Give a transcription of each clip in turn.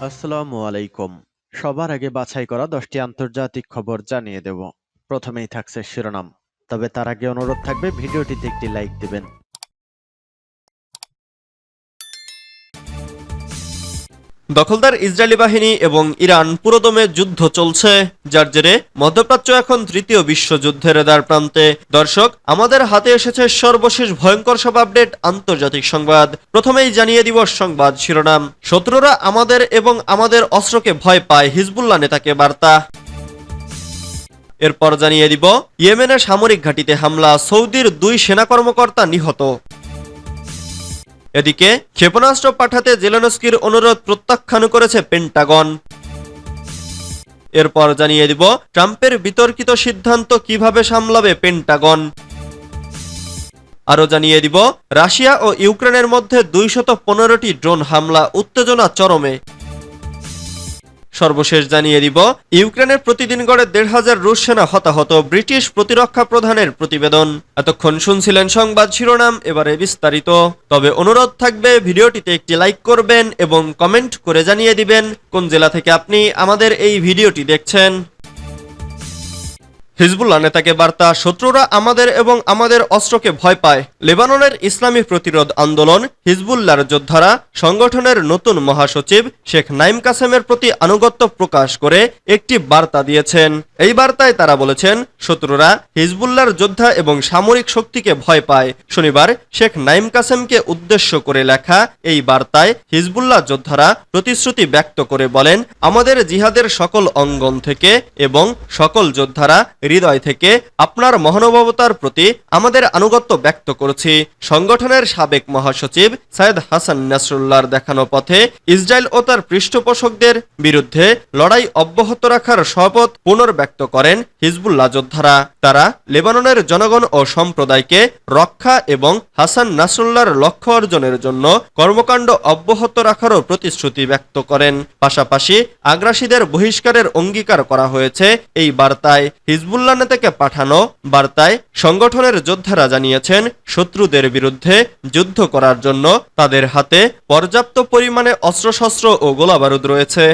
আসসালামু আলাইকুম। সবার আগে বাছাই করা 10টি আন্তর্জাতিক খবর জানিয়ে দেব। প্রথমেই থাকছে শিরোনাম। তবে তার আগে অনুরোধ থাকবে ভিডিওটিতে একটি লাইক দিবেন। দখলদার ইসরায়েলি বাহিনী এবং ইরান পুরোদমে যুদ্ধ চলছে, যার জেরে মধ্যপ্রাচ্য এখন তৃতীয় বিশ্বযুদ্ধের দ্বারপ্রান্তে। দর্শক, আমাদের হাতে এসেছে সর্বশেষ ভয়ঙ্কর সব আপডেট আন্তর্জাতিক সংবাদ। প্রথমেই জানিয়ে দিব সংবাদ শিরোনাম। শত্রুরা আমাদের এবং আমাদের অস্ত্রকে ভয় পায়, হিজবুল্লাহ নেতাকে বার্তা। এরপর জানিয়ে দিব ইয়েমেনের সামরিক ঘাঁটিতে হামলা, সৌদির 2 সেনা কর্মকর্তা নিহত। এদিকে ক্ষেপণাস্ত্র পাঠাতে জেলেনস্কির অনুরোধ প্রত্যাখ্যান করেছে পেন্টাগন। এরপর জানিয়ে দিব ট্রাম্পের বিতর্কিত সিদ্ধান্ত কিভাবে সামলাবে পেন্টাগন। আরও জানিয়ে দিব রাশিয়া ও ইউক্রেনের মধ্যে 215টি ড্রোন হামলা, উত্তেজনা চরমে। সর্বশেষ জানিয়ে দিব ইউক্রেনের প্রতিদিন গড়ে 1,500 রুশ সেনা হতাহত, ব্রিটিশ প্রতিরক্ষা প্রধানের প্রতিবেদন। এতক্ষণ শুনছিলেন সংবাদ শিরোনাম, এবারে বিস্তারিত। তবে অনুরোধ থাকবে ভিডিওটিতে একটি লাইক করবেন এবং কমেন্ট করে জানিয়ে দিবেন কোন জেলা থেকে আপনি আমাদের এই ভিডিওটি দেখছেন। হিজবুল্লাহ নেতাকে বার্তা, শত্রুরা আমাদের এবং আমাদের অস্ত্রকে ভয় পায়। লেবাননের ইসলামী প্রতিরোধ আন্দোলন হিজবুল্লাহর যোদ্ধারা সংগঠনের নতুন মহাসচিব শেখ নাইম কাসেমের প্রতি আনুগত্য প্রকাশ করে একটি বার্তা দিয়েছেন। এই বার্তায় তারা বলেছেন, শত্রুরা হিজবুল্লাহর যোদ্ধা এবং সামরিক শক্তিকে ভয় পায়। শনিবার শেখ নাইম কাসেমকে উদ্দেশ্য করে লেখা এই বার্তায় হিজবুল্লাহ যোদ্ধারা প্রতিশ্রুতি ব্যক্ত করে বলেন, আমাদের জিহাদের সকল অঙ্গন থেকে এবং সকল যোদ্ধারা হৃদয় থেকে আপনার মহানুভবতার প্রতি আমাদের আনুগত্য ব্যক্ত করছি। সংগঠনের সাবেক মহাসচিব সৈয়দ হাসান নাসরুল্লাহর দেখানো পথে ইসরায়েল ও তার পৃষ্ঠপোষকদের বিরুদ্ধে লড়াই অব্যাহত রাখার শপথ পুনর্ব্যক্ত করেন হিজবুল্লাহ যোদ্ধারা। তারা লেবাননের জনগণ ও সম্প্রদায়কে রক্ষা এবং হাসান নাসরুল্লাহর লক্ষ্য অর্জনের জন্য কর্মকাণ্ড অব্যাহত রাখারও প্রতিশ্রুতি ব্যক্ত করেন। পাশাপাশি আগ্রাসীদের বহিষ্কারের অঙ্গীকার করা হয়েছে এই বার্তায়। হিজবুল্লাহ নেতাকে পাঠানো বার্তায় সংগঠনের যোদ্ধারা জানিয়েছেন, শত্রুদের বিরুদ্ধে যুদ্ধ করার জন্য তাদের হাতে পর্যাপ্ত পরিমাণে অস্ত্রশস্ত্র ও গোলাবারুদ রয়েছে।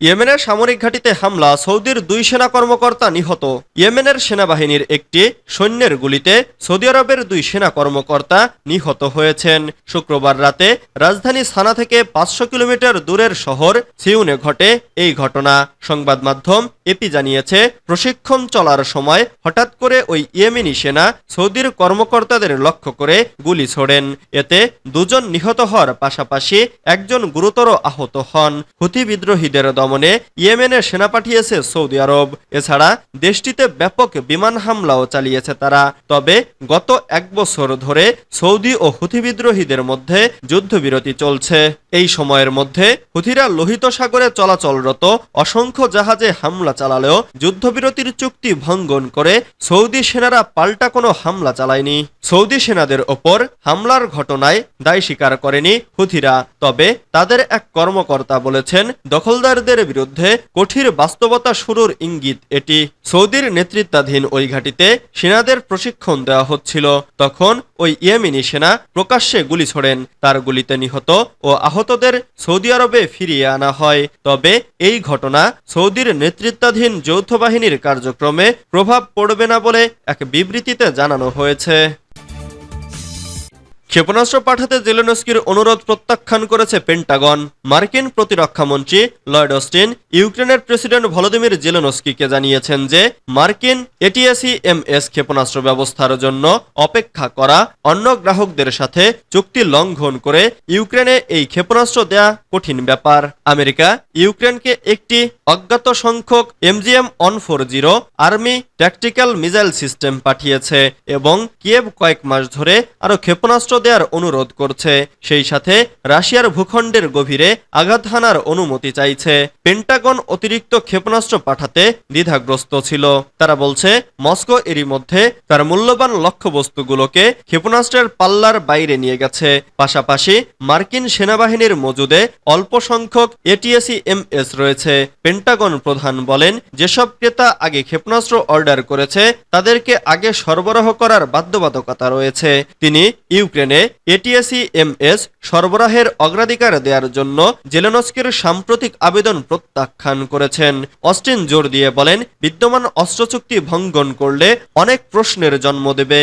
ইয়েমেনের সামরিক ঘাঁটিতে হামলা, সৌদির 2 সেনা কর্মকর্তা নিহত। ইয়েমেনের সেনাবাহিনীর একটি সৈন্যের গুলিতে সৌদি আরবের 2 সেনা কর্মকর্তা নিহত হয়েছেন। শুক্রবার রাতে রাজধানী সানা থেকে 500 কিলোমিটার দূরের শহর সিউনে ঘটে এই ঘটনা। সংবাদ মাধ্যম এপি জানিয়েছে, প্রশিক্ষণ চলার সময় হঠাৎ করে ওই ইয়েমেনি সেনা সৌদির কর্মকর্তাদের লক্ষ্য করে গুলি ছোড়েন। এতে 2 জন নিহত হওয়ার পাশাপাশি 1 জন গুরুতর আহত হন। হুথি বিদ্রোহীদের দমনে ইয়েমেনে সেনা পাঠিয়েছে সৌদি আরব। এছাড়া দেশটিতে ব্যাপক বিমান হামলাও চালিয়েছে তারা। তবে গত 1 বছর ধরে সৌদি ও হুথি বিদ্রোহীদের মধ্যে যুদ্ধবিরতি চলছে। এই সময়ের মধ্যে হুথিরা লোহিত সাগরে চলাচলরত অসংখ্য জাহাজে হামলা চালালেও যুদ্ধবিরতির চুক্তি ভঙ্গন করে সৌদি সেনারা পাল্টা কোনো হামলা চালায়নি। সৌদি সেনাদের ওপর হামলার ঘটনায় দায় স্বীকার করেনি হুথিরা। তবে তাদের এক কর্মকর্তা বলেছেন, দখলদারদের বিরুদ্ধে কঠিন বাস্তবতা শুরুর ইঙ্গিত এটি। সৌদির নেতৃত্বাধীন ওই ঘাঁটিতে সেনাদের প্রশিক্ষণ দেওয়া হচ্ছিল। তখন ওই ইয়েমেনি সেনা প্রকাশ্যে গুলি ছোড়েন। তার গুলিতে নিহত ও আহতদের সৌদি আরবে ফিরিয়ে আনা হয়। তবে এই ঘটনা সৌদির নেতৃত্বাধীন যৌথ বাহিনীর কার্যক্রমে প্রভাব পড়বে না বলে এক বিবৃতিতে জানানো হয়েছে। ক্ষেপণাস্ত্র পাঠাতে জেলেনস্কির অনুরোধ প্রত্যাখ্যান করেছে পেন্টাগন। মার্কিন প্রতিরক্ষা মন্ত্রী লয়েড অস্টিন ইউক্রেনের প্রেসিডেন্ট ভলোদিমির জেলেনস্কিকে জানিয়েছেন যে মার্কিন এটিএসিএমএস ক্ষেপণাস্ত্র ব্যবস্থার জন্য অপেক্ষা করা অন্য গ্রাহকদের সাথে চুক্তি লঙ্ঘন করে ইউক্রেনে এই ক্ষেপণাস্ত্র দেয়া কঠিন ব্যাপার। আমেরিকা ইউক্রেনকে একটি অজ্ঞাত সংখ্যক MGM-140 army tactical missile system পাঠিয়েছে এবং কিয়েভ কয়েক মাস ধরে আরও ক্ষেপণাস্ত্র দেওয়ার অনুরোধ করছে। সেই সাথে রাশিয়ার ভূখণ্ডের গভীরে আঘাত হানার অনুমতি চাইছে। পেন্টাগন অতিরিক্ত ক্ষেপণাস্ত্র পাঠাতে দ্বিধাগ্রস্ত ছিল। তারা বলছে, মস্কো এরই মধ্যে তার মূল্যবান লক্ষ্যবস্তুগুলোকে ক্ষেপণাস্ত্রের পাল্লার বাইরে নিয়ে গেছে। পাশাপাশি মার্কিন সেনাবাহিনীর মজুদে অল্প সংখ্যক এটিএসিএমএস রয়েছে। পেন্টাগন প্রধান বলেন, যেসব ক্রেতা আগে ক্ষেপণাস্ত্র অর্ডার করেছে তাদেরকে আগে সরবরাহ করার বাধ্যবাধকতা রয়েছে। তিনি ইউক্রেন ইউক্রেনে ATACMS সরবরাহের অগ্রাধিকার দেওয়ার জন্য জেলেনস্কির সাম্প্রতিক আবেদন প্রত্যাখ্যান করেছেন। অস্টিন জোর দিয়ে বলেন, বিদ্যমান অস্ত্র চুক্তি ভঙ্গন করলে অনেক প্রশ্নের জন্ম দেবে।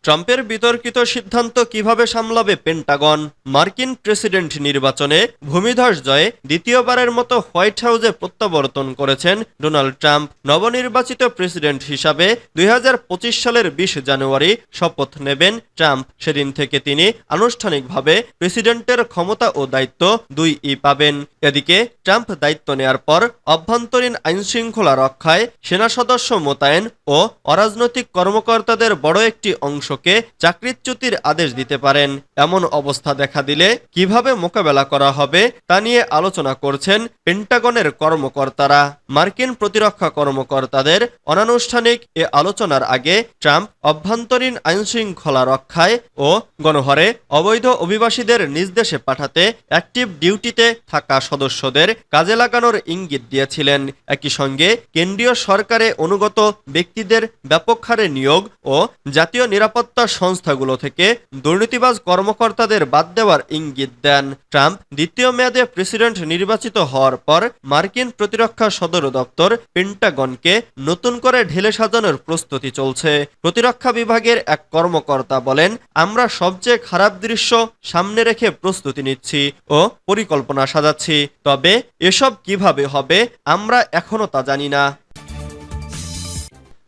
ট্রাম্পের বিতর্কিত সিদ্ধান্ত কিভাবে সামলাবে পেন্টাগন? মার্কিন প্রেসিডেন্ট নির্বাচনে ভূমিধস জয়ে দ্বিতীয়বারের মতো হোয়াইট হাউসে প্রত্যাবর্তন করেছেন ডোনাল্ড ট্রাম্প। নবনির্বাচিত প্রেসিডেন্ট হিসাবে 2025 সালের 20 জানুয়ারি শপথ নেবেন ট্রাম্প। সেদিন থেকে তিনি আনুষ্ঠানিকভাবে প্রেসিডেন্টের ক্ষমতা ও দায়িত্ব দুইই পাবেন। এদিকে ট্রাম্প দায়িত্ব নেয়ার পর অভ্যন্তরীণ আইনশৃঙ্খলা রক্ষায় সেনা সদস্য মোতায়েন ও অরাজনৈতিক কর্মকর্তাদের বড় একটি অংশকে চাকরিচ্যুতির আদেশ দিতে পারেন। এমন অবস্থা দেখা দিলে কিভাবে মোকাবেলা করা হবে তা নিয়ে আলোচনা করছেন পেন্টাগনের কর্মকর্তারা। মার্কিন প্রতিরক্ষা কর্মকর্তাদের অনানুষ্ঠানিক এ আলোচনার আগে ট্রাম্প অভ্যন্তরীণ আইনশৃঙ্খলা রক্ষায় ও গণহারে অবৈধ অভিবাসীদের নিজ দেশে পাঠাতে অ্যাক্টিভ ডিউটিতে থাকা সদস্যদের কাজে লাগানোর ইঙ্গিত দিয়েছিলেন। একই সঙ্গে কেন্দ্রীয় সরকারে অনুগত ব্যক্তিদের ব্যাপক হারে নিয়োগ ও জাতীয় নিরাপত্তা সংস্থাগুলো থেকে দুর্নীতিবাজ কর্মকর্তাদের বাদ দেওয়ার ইঙ্গিত দেন। ট্রাম্প দ্বিতীয় মেয়াদে প্রেসিডেন্ট নির্বাচিত হওয়ার পর মার্কিন প্রতিরক্ষা সদর দপ্তর পেন্টাগনকে নতুন করে ঢেলে সাজানোর প্রস্তুতি চলছে। প্রতিরক্ষা বিভাগের এক কর্মকর্তা বলেন, আমরা সবচেয়ে খারাপ দৃশ্য সামনে রেখে প্রস্তুতি নিচ্ছি ও পরিকল্পনা সাজাচ্ছি, তবে এসব কিভাবে হবে আমরা এখনো তা জানি না।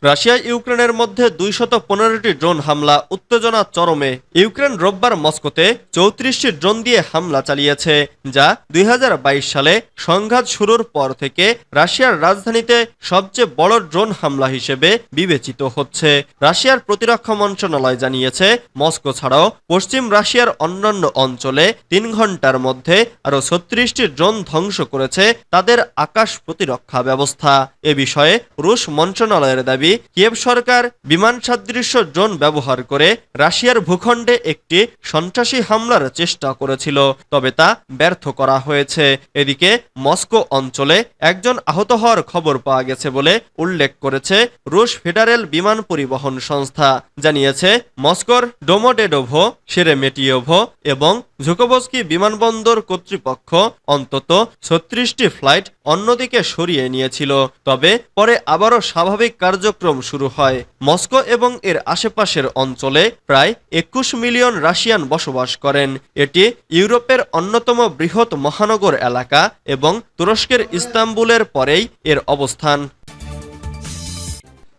রাশিয়া ইউক্রেনের মধ্যে 215টি ড্রোন হামলা, উত্তেজনা চরমে। ইউক্রেন রোববার মস্কোতে 34টি ড্রোন দিয়ে হামলা চালিয়েছে, যা 2022 সালে সংঘাত শুরুর পর থেকে রাশিয়ার রাজধানীতে সবচেয়ে বড় ড্রোন হামলা হিসেবে বিবেচিত হচ্ছে। রাশিয়ার প্রতিরক্ষা মন্ত্রণালয় জানিয়েছে, মস্কো ছাড়াও পশ্চিম রাশিয়ার অন্যান্য অঞ্চলে 3 ঘন্টার মধ্যে আরও 36টি ড্রোন ধ্বংস করেছে তাদের আকাশ প্রতিরক্ষা ব্যবস্থা। এ বিষয়ে রুশ মন্ত্রণালয়ের দাবি, কিয়েভ সরকার বিমান সাদৃশ্য ড্রোন ব্যবহার করে রাশিয়ার ভূখণ্ডে একটি সন্ত্রাসী হামলার চেষ্টা করেছিল, তবে তা ব্যর্থ করা হয়েছে। এদিকে মস্কো অঞ্চলে একজন আহত হওয়ার খবর পাওয়া গেছে বলে উল্লেখ করেছে রুশ ফেডারেল বিমান পরিবহন সংস্থা। জানিয়েছে, মস্কোর ডোমোডেডোভো, সেরেমেটিয়েভো এবং ঝুকোভস্কি বিমানবন্দর কর্তৃপক্ষ অন্তত 36টি ফ্লাইট অন্যদিকে সরিয়ে নিয়েছিল, তবে পরে আবারও স্বাভাবিক কার্যক্রম শুরু হয়। মস্কো এবং এর আশেপাশের অঞ্চলে প্রায় 21 মিলিয়ন রাশিয়ান বসবাস করেন। এটি ইউরোপের অন্যতম বৃহৎ মহানগর এলাকা এবং তুরস্কের ইস্তাম্বুলের পরেই এর অবস্থান।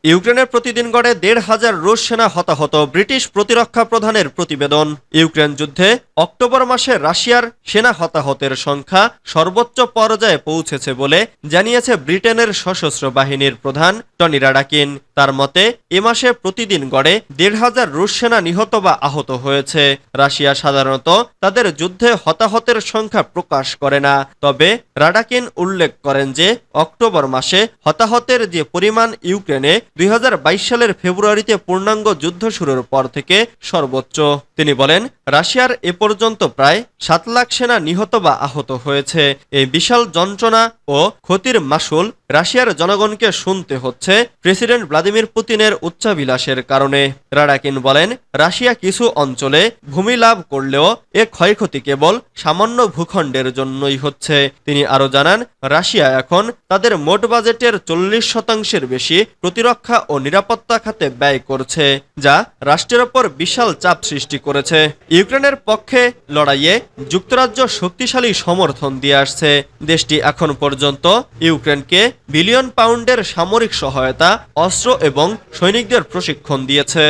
ইউক্রেনের প্রতিদিন গড়ে 1,500 রুশ সেনা হতাহত, ব্রিটিশ প্রতিরক্ষা প্রধানের প্রতিবেদন। ইউক্রেন যুদ্ধে অক্টোবর মাসে রাশিয়ার সেনা হতাহতের সংখ্যা সর্বোচ্চ পর্যায়ে পৌঁছেছে বলে জানিয়েছে ব্রিটেনের সশস্ত্র বাহিনীর প্রধান টনি রাডাকিন। তার মতে, এ মাসে প্রতিদিন গড়ে 1,500 রুশ সেনা নিহত বা আহত হয়েছে। রাশিয়া সাধারণত তাদের যুদ্ধে হতাহতের সংখ্যা প্রকাশ করে না, তবে রাডাকিন উল্লেখ করেন যে অক্টোবর মাসে হতাহতের যে পরিমাণ ইউক্রেনে 2022 সালের ফেব্রুয়ারিতে পূর্ণাঙ্গ যুদ্ধ শুরুর পর থেকে সর্বোচ্চ। তিনি বলেন, রাশিয়ার এ পর্যন্ত প্রায় 7 লাখ সেনা নিহত বা আহত হয়েছে। এই বিশাল যন্ত্রণা ও ক্ষতির মাসুল রাশিয়ার জনগণকে শুনতে হচ্ছে প্রেসিডেন্ট ভ্লাদিমির পুতিনের উচ্চাভিলাষের কারণে। রাডাকিন বলেন, রাশিয়া কিছু অঞ্চলে ভূমি লাভ করলেও এ ক্ষয়ক্ষতি কেবল সামান্য ভূখণ্ডের জন্যই হচ্ছে। তিনি আরও জানান, রাশিয়া এখন তাদের মোট বাজেটের 40% বেশি প্রতিরক্ষা ও নিরাপত্তা খাতে ব্যয় করছে, যা রাষ্ট্রের ওপর বিশাল চাপ সৃষ্টি করেছে। ইউক্রেনের পক্ষে লড়াইয়ে যুক্তরাজ্য শক্তিশালী সমর্থন দিয়ে আসছে। দেশটি এখন পর্যন্ত ইউক্রেনকে বিলিয়ন পাউন্ডের সামরিক সহায়তা, অস্ত্র এবং সৈনিকদের প্রশিক্ষণ দিয়েছে।